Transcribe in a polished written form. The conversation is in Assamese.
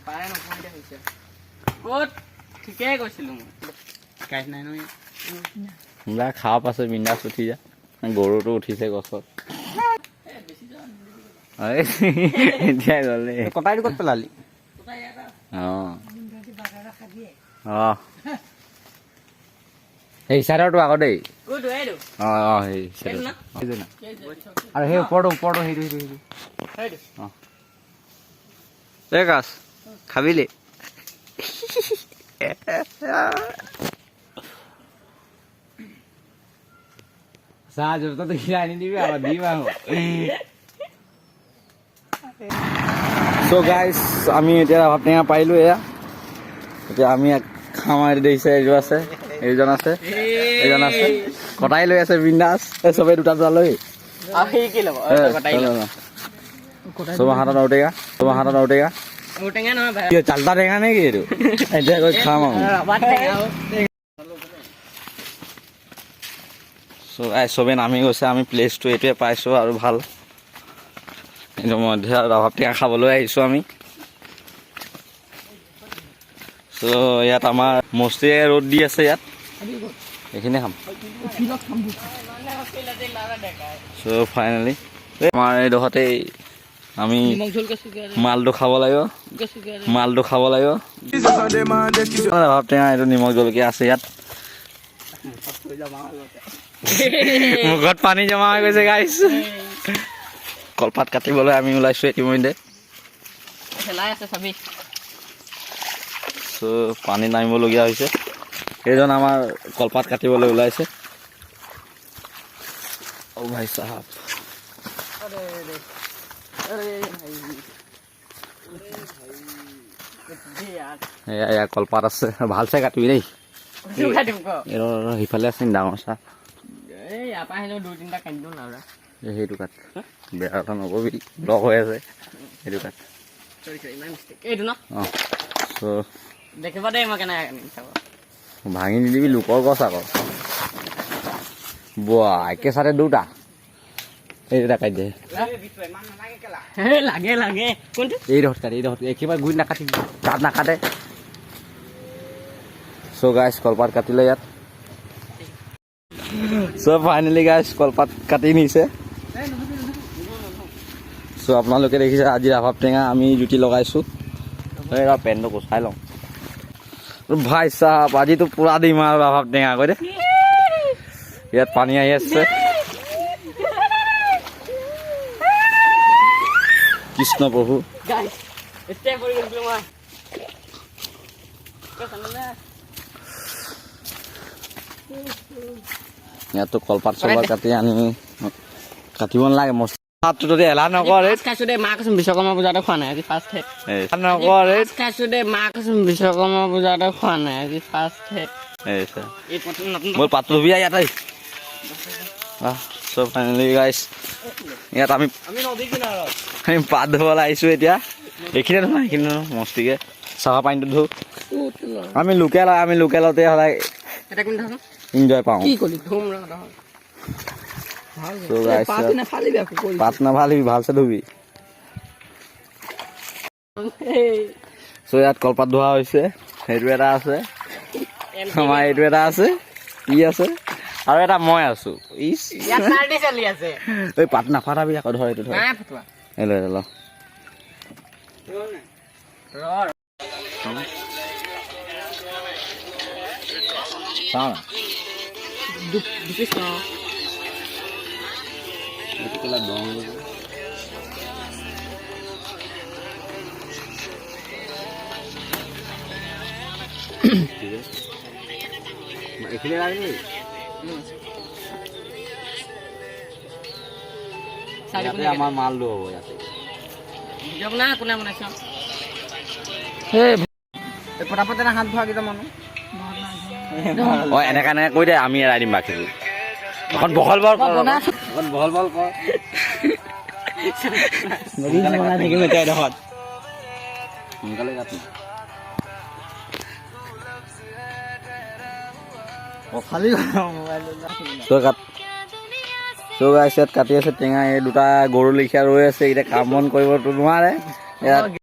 পাৰে নকৰিলে হৈছে ক'ত ঠিকেই কৈছিলোঁ মই কাইট নাই নহয় মোলা খাব পাছে বিন্দাছ উঠি যা গৰুটো উঠিছে গছত এতিয়া গ'লে কটাইটো ক'ত পেলালি অঁ সেই চাইডৰটো আকৌ দেই অঁ সেই আৰু সেই ওপৰটো সেইটো অঁ এই কাছ খাবিলি চাহ জোৰটো খিৰাই আনি দিবি আকৌ দিম আৰু চ' গাইজ আমি এতিয়া ৰাভাব টেঙা পাৰিলোঁ এয়া এতিয়া আমি খাম আৰু দেখিছে এইযোৰ আছে এইজন আছে এইজন আছে কটাই লৈ আছে বিন্দাছ চবেই দুটা দুটা লৈ চবৰ হাতত ঔটেঙা চালটা টেঙা নে কি এইটো এতিয়া গৈ খাম আৰু চবে নামি গৈছে আমি প্লেচটো এইটোৱে পাইছোঁ আৰু ভাল কিন্তু মধ্যে ৰাভাব টেঙা খাবলৈ আহিছোঁ আমি চ' ইয়াত আমাৰ মস্তিয়ে ৰ'দ দি আছে ইয়াত এইখিনি খাম চ' ফাইনেলি আমাৰ এইডোখৰতেই আমি মালটো খাব লাগিব ৰাভাব টেঙা এইটো নিমখ জলকীয়া আছে ইয়াত মুখত পানী জমা হৈ গৈছে গাইছ কলপাত কাটিবলৈ আমি ওলাইছোঁ ইতিমধ্যে চ' পানী নামিবলগীয়া হৈছে এইজন আমাৰ কলপাত কাটিবলৈ ওলাইছে অ' ভাই চাহাব এয়া কলপাত আছে ভালছে কাটিবি দেই সিফালে আছে ডাঙৰ চাহ সেইটো কাট বেয়া কথা নকবি লগ হৈ আছে সেইটো কাট অঁ দেখিব দেই মই কেনেকৈ ভাঙি নিদিবি লোকৰ গছ আকৌ বোৱা একে চাৰে দুটা এই দুটা কাটি দে লাগে এই দহত একেবাৰে গুৰি নাকাটি তাত নাকাটে চ' গাইছ কলপাত কাটিলে ইয়াত চ' ফাইনেলি গাইছ কলপাত কাটি নিছে চ' আপোনালোকে দেখিছে আজি ৰাভাব টেঙা আমি জুতি লগাইছোঁ পেনটো গুচাই লওঁ ভাই চাহাব আজিতো পুৰা দিম আৰু ৰাভাব টেঙা কৈ দে ইয়াত পানী আহি আছে কৃষ্ণ প্ৰভু ইয়াতো কলপাত চলপাত কাটি আনি কাটিব নালাগে মছলাটো যদি এলাহ নকৰে খাইছোঁ দেই মা কৈছোঁ বিশ্বকৰ্মা পূজাতে খোৱা নাই আজি ফাৰ্ষ্ট হে নকৰে খাইছোঁ দেই মা কৈছোঁ বিশ্বকৰ্মা পূজাতে খোৱা নাই আজি ফাৰ্ষ্ট হে মোৰ পাত লবি ইয়াত চব ফাইনেলি গাইছ ইয়াত আমি পাত ধুবলৈ আহিছোঁ এতিয়া এইখিনি নহয় সেইখিনি নহয় মস্তিকে চাফা পানীটো ধু আমি লোকেলতে সদায় এনজয় পাওঁ পাত নাফালিবি ভালছে ধুবি চ' ইয়াত কলপাত ধোৱা হৈছে সেইটো এটা আছে আমাৰ এইটো এটা আছে ই আছে আৰু এটা মই আছো এই পাত নাফাটাবি আকৌ ধৰ এইটো ধৰ ল চাওঁ এইখিনি লাগে আমাৰ মালটো হ'ব ইয়াতে পটাপট হাত ধোৱা কেইটা মানুহ অঁ এনেকৈ কৈ দে আমি এৰাই দিম বাকী এখন বহল বল কৰ সোনকালে কাটি কাটি আছে টেঙা এই দুটা গৰু লেখীয়া ৰৈ আছে এতিয়া কাম বন কৰিবতো নোৱাৰে